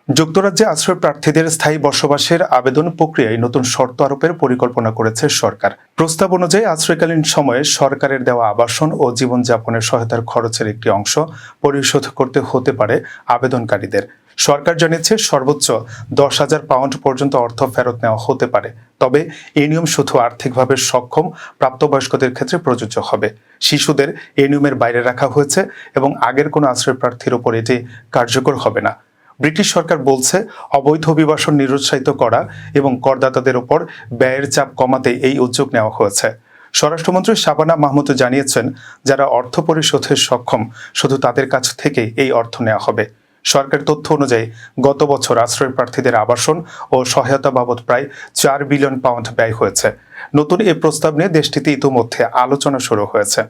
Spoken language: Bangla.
যুক্তরাজ্যে আশ্রয় প্রার্থীদের স্থায়ী বসবাসের আবেদন প্রক্রিয়ায় নতুন শর্ত আরোপের পরিকল্পনা করেছে সরকার। প্রস্তাব অনুযায়ী আশ্রয়কালীন সময়ে সরকারের দেওয়া আবাসন ও জীবনযাপনের সহায়তার খরচের একটি অংশ পরিশোধ করতে হতে পারে আবেদনকারীদের। সরকার জানিয়েছে সর্বোচ্চ 10,000 পাউন্ড পর্যন্ত অর্থ ফেরত নেওয়া হতে পারে। তবে এই নিয়ম শুধু আর্থিকভাবে সক্ষম প্রাপ্তবয়স্কদের ক্ষেত্রে প্রযোজ্য হবে। শিশুদের এই নিয়মের বাইরে রাখা হয়েছে এবং আগের কোনো আশ্রয় প্রার্থীর ওপর এটি কার্যকর হবে না। ব্রিটিশ সরকার বলছে, অবৈধ অভিবাসন নিরুৎসাহিত করা এবং করদাতাদের ওপর ব্যয়ের চাপ কমাতে এই উদ্যোগ নেওয়া হয়েছে। স্বরাষ্ট্রমন্ত্রী শাবানা মাহমুদ জানিয়েছেন, যারা অর্থ পরিশোধে সক্ষম শুধু তাদের কাছ থেকে এই অর্থ নেওয়া হবে। সরকারি তথ্য অনুযায়ী গত বছর আশ্রয় প্রার্থীদের আবাসন ও সহায়তা বাবদ প্রায় 4 বিলিয়ন পাউন্ড ব্যয় হয়েছে। নতুন এই প্রস্তাব নিয়ে দেশটিতে ইতিমধ্যে আলোচনা শুরু হয়েছে।